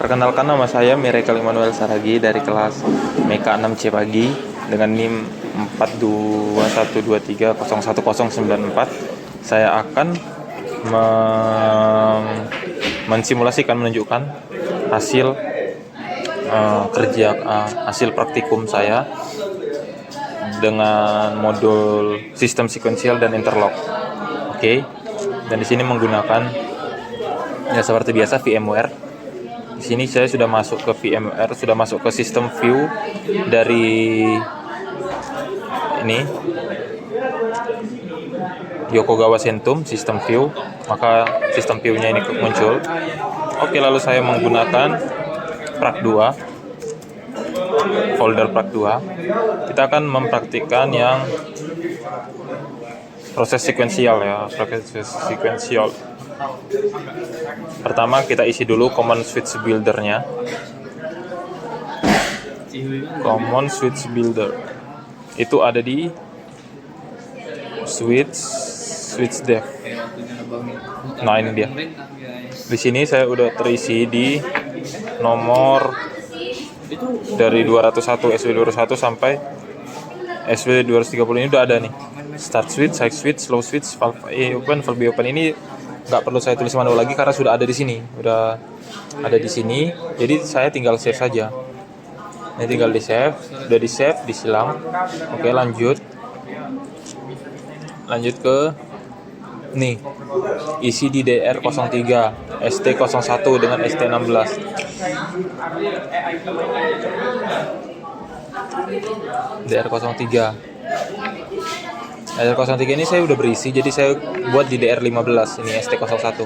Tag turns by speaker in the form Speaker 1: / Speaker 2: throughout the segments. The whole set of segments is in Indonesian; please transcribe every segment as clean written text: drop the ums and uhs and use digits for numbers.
Speaker 1: Perkenalkan, nama saya Miracle Immanuel Saragi dari kelas MEKA 6C pagi dengan NIM 42123011094. Saya akan mensimulasikan, menunjukkan hasil hasil praktikum saya dengan modul sistem sekuensial dan interlock. Oke. Dan di sini menggunakan ya seperti biasa VMware. Di sini saya sudah masuk ke VMware, sudah masuk ke sistem view dari ini Yokogawa Centum sistem view, maka sistem view-nya ini muncul. Oke, lalu saya menggunakan Prac 2, folder Prac 2. Kita akan mempraktikkan yang proses sekuensial ya, proses sekuensial. Pertama kita isi dulu common switch builder-nya. Common switch builder itu ada di switch dev. Nah, ini dia. Di sini saya udah terisi di nomor dari 201 SW201 sampai SW230 ini udah ada nih. Start switch, side switch, slow switch, valve A open, valve B open. Ini nggak perlu saya tulis manual lagi karena sudah ada di sini, udah ada di sini. Jadi saya tinggal save saja. Ini tinggal di save, udah di save, disilang. Oke, lanjut ke nih, isi di DR03, ST01 dengan ST16. DR03 ini saya udah berisi, jadi saya buat di DR15, ini ST01.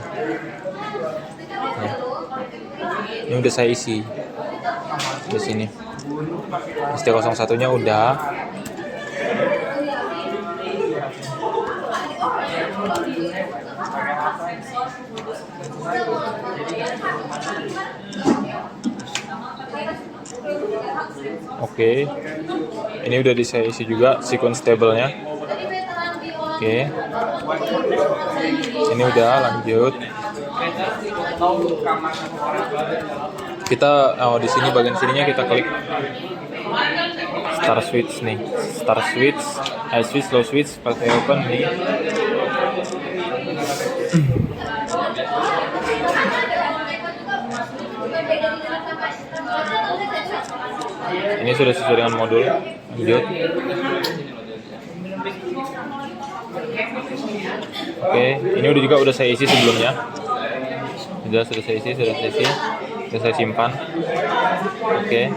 Speaker 1: Nah, ini udah saya isi di sini. ST01-nya udah. Oke, ini udah saya isi juga sequence table-nya. Oke, ini udah, lanjut. Kita di sini bagian sininya kita klik start switch nih, start switch, high switch, low switch, valve open nih. Ini sudah sesuai dengan modul. Lanjut. Oke, ini udah saya isi sebelumnya. Sudah saya isi, sudah saya simpan. Oke.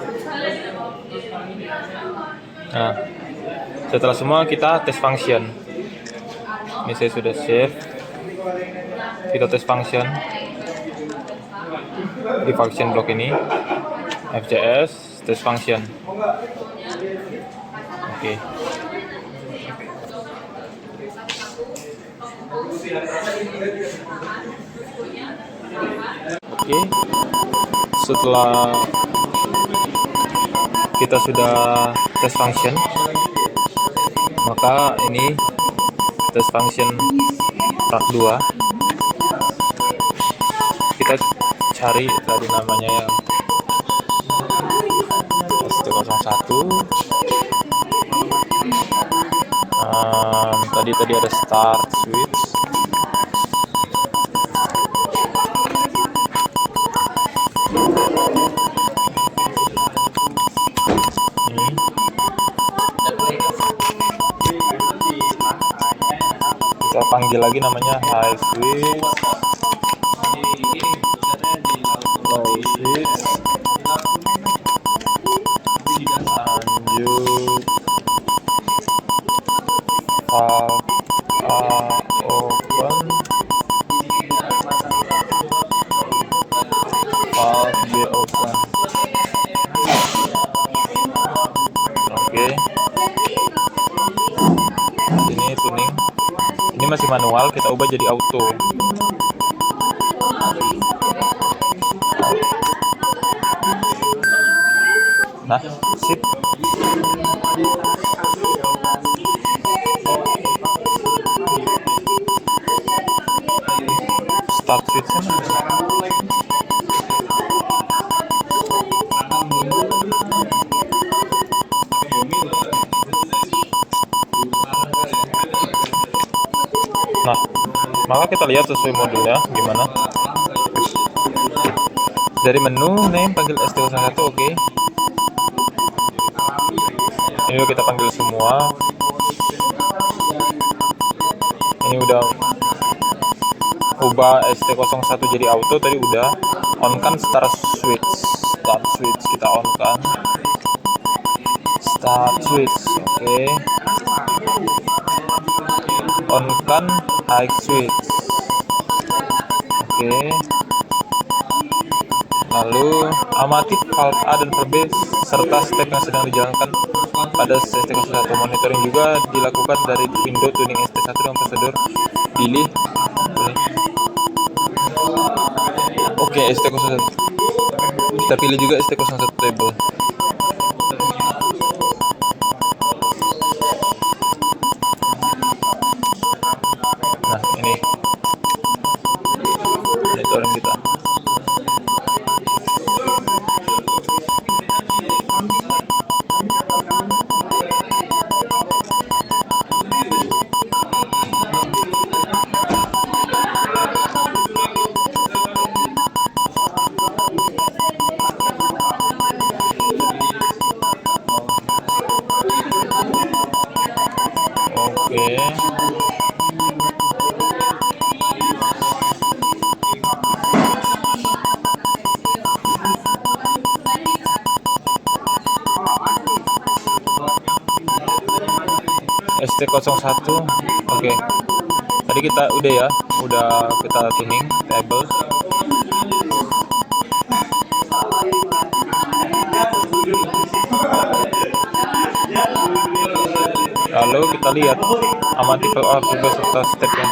Speaker 1: Nah, setelah semua kita tes function. Ini saya sudah save. Kita tes function di function block ini. FCS test function. Oke. Oke, setelah kita sudah test function, maka ini test function Prac 2. Kita cari tadi namanya yang ST01. Tadi ada start switch. Kita panggil lagi namanya high switch, low switch, lanjut valve A open, valve B open. Oke. Ini tuning. Ini masih manual, kita ubah jadi auto. Nah, sip. Start switch-nya. Maka kita lihat sesuai modulnya gimana. Dari menu name panggil ST01, oke. Ini kita panggil semua. Ini udah ubah ST01 jadi auto, tadi udah. On kan start switch. Kita on kan. Start switch, oke. On kan high switch, oke. Lalu amati valve A dan valve B serta step yang sedang dijalankan pada ST01. Monitoring juga dilakukan dari window tuning ST1 dengan prosedur pilih. Oke, ST01. Kita pilih juga ST01 table. Nah, ini monitoring kita. Oke. ST01. Oke. Tadi kita udah kita tuning table. Lalu kita lihat amati valve A serta step yang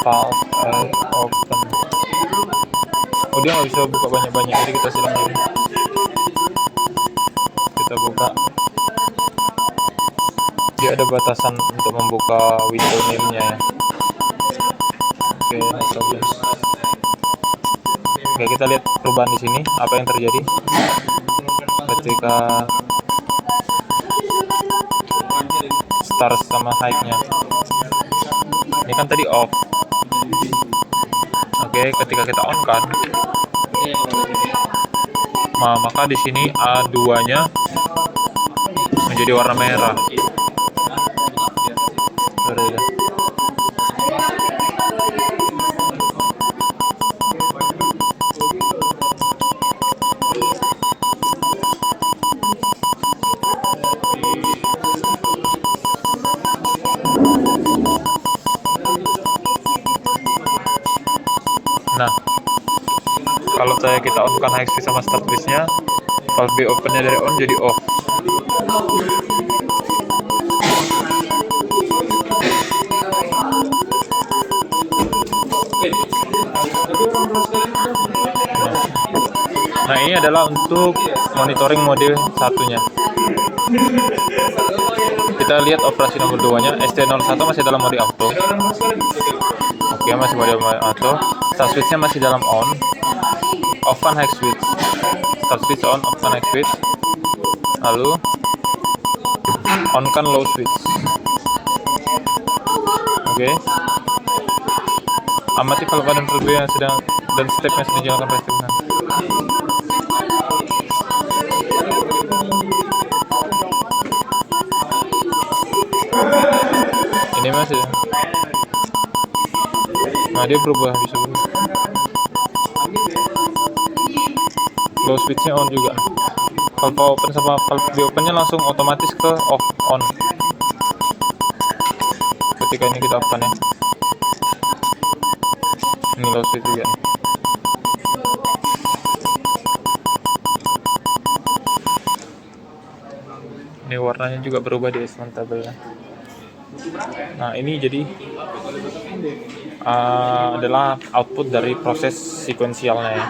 Speaker 1: valve open. Oh, dia nggak bisa buka banyak-banyak, jadi kita silang dulu. Kita buka. Dia ada batasan untuk membuka window name-nya ya. Oke, no problem. Oke, kita lihat perubahan di sini. Apa yang terjadi ketika start sama high-nya. Ini kan tadi off. Oke, ketika kita on kan, maka di sini A2-nya menjadi warna merah. Nah, kalau kita on kan high switch sama start switch-nya, valve B open-nya dari on jadi off. Nah, ini adalah untuk monitoring mode satunya. Kita lihat operasi nomor 2-nya, ST01 masih dalam mode auto. Oke, masih mode auto. Start switch-nya masih dalam on. Off kan high switch. Start switch on, off kan high switch. Lalu on kan low switch. Oke. Amati valve A dan valve B yang sedang dan step yang sedang dijalankan pada step. Ini masih. Nah, dia berubah, bisa berubah. Low switch-nya on juga. Valve open sama valve B open-nya langsung otomatis ke off on. Ketika ini kita off-kan ya. Ini low switch juga nih. Ini warnanya juga berubah di instrument table-nya. Nah, ini jadi adalah output dari proses sekuensialnya ya.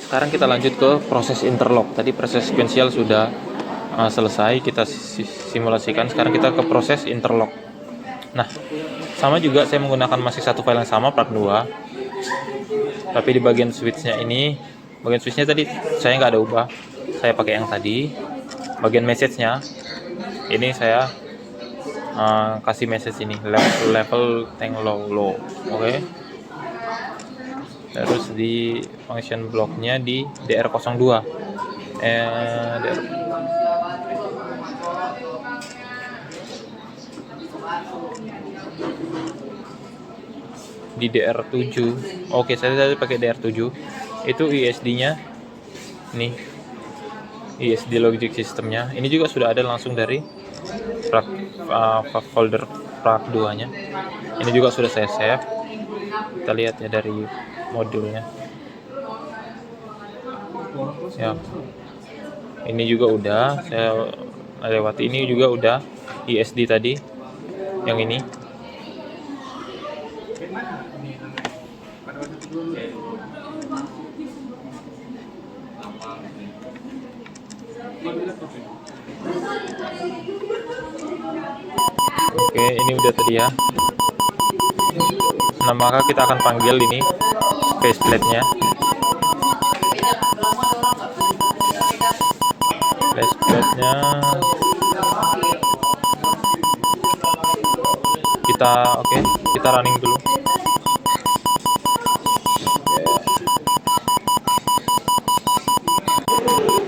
Speaker 1: Sekarang kita lanjut ke proses interlock. Tadi proses sekuensial sudah selesai, kita simulasikan. Sekarang kita ke proses interlock. Nah, sama juga saya menggunakan masih satu file yang sama, part 2. Tapi di bagian switch-nya ini, bagian switch-nya tadi saya nggak ada ubah. Saya pakai yang tadi. Bagian message-nya, ini saya kasih message ini, level tank low. Oke. Terus di function blocknya di DR02 di DR7. Oke, saya pakai DR7. Itu ISD nya nih, ISD logic systemnya ini juga sudah ada langsung dari folder prak 2 nya. Ini juga sudah saya save. Kita lihat ya dari modulnya ya, ini juga udah saya lewati. Ini juga udah ISD tadi yang ini. Oke, ini udah tadi ya. Nah, maka kita akan panggil ini faceplate-nya. Faceplate-nya kita running dulu.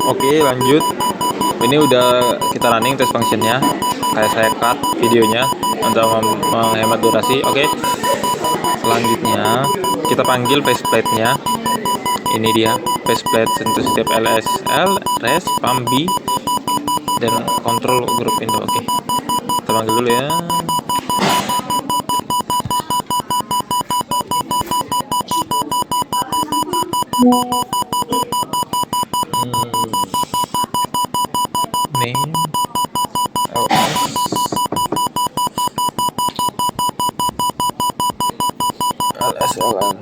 Speaker 1: Oke, lanjut. Ini udah kita running test function-nya. Kayak saya cut videonya untuk menghemat durasi. Oke. Selanjutnya kita panggil faceplate-nya. Ini dia faceplate sentuh setiap LSL, res, pump B, dan control group window. Oke. Kita panggil dulu ya. Name LSLN.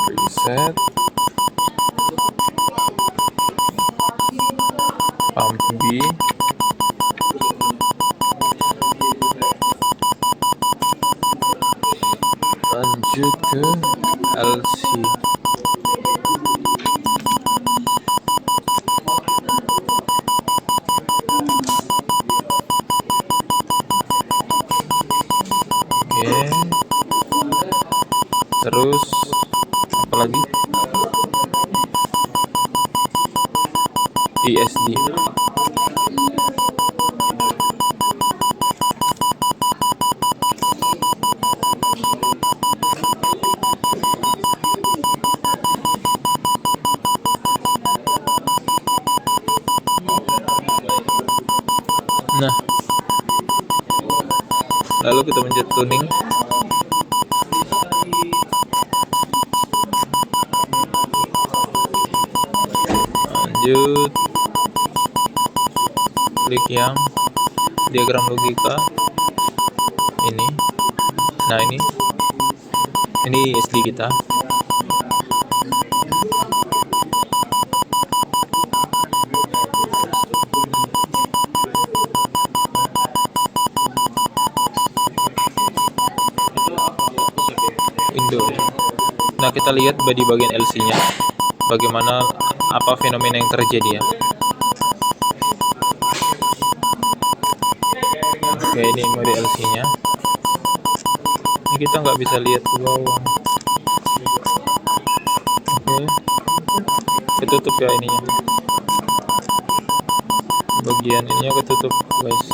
Speaker 1: Reset. Pump B. Lanjut ke LC. Terus apa lagi? ISD. Nah, lalu kita mencet tuning. Lanjut, klik yang diagram logika ini. Nah, ini ISD kita. Window. Nah, kita lihat di bagian LC-nya bagaimana apa fenomena yang terjadi ya. Oke, ini mode LC-nya. Ini kita nggak bisa lihat ke bawah. Oke, ketutup ya ininya. Bagian ininya ketutup, guys.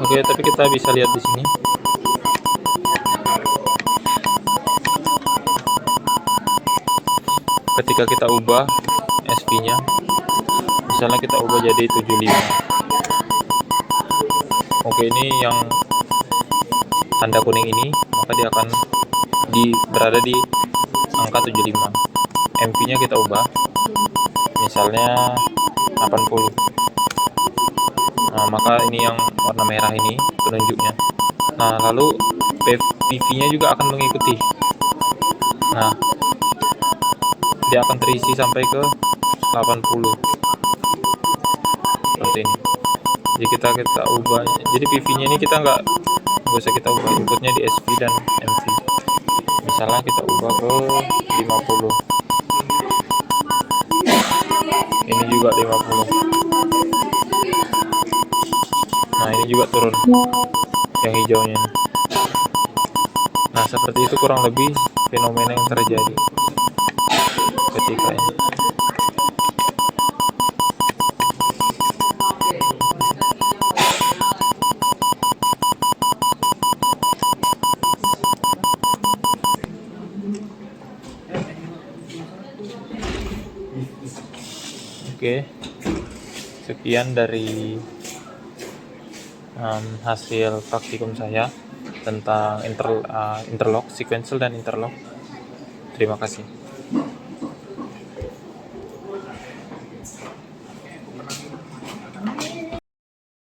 Speaker 1: Oke, Oke, tapi kita bisa lihat di sini. Ketika kita ubah SP-nya, misalnya kita ubah jadi 75. Oke, ini yang tanda kuning ini, maka dia akan berada di angka 75. MP-nya kita ubah, misalnya 80. Nah, maka ini yang warna merah ini penunjuknya. Nah, lalu PV-nya juga akan mengikuti. Nah, dia akan terisi sampai ke 80 seperti ini. Jadi kita ubah. Jadi PV-nya ini kita nggak usah kita ubah, inputnya di SP dan MV. Misalnya kita ubah ke 50. Ini juga 50. Nah, ini juga turun yang hijaunya. Nah, seperti itu kurang lebih fenomena yang terjadi ketika ini. Oke, sekian dari hasil praktikum saya tentang interlock, sequential dan interlock. Terima kasih.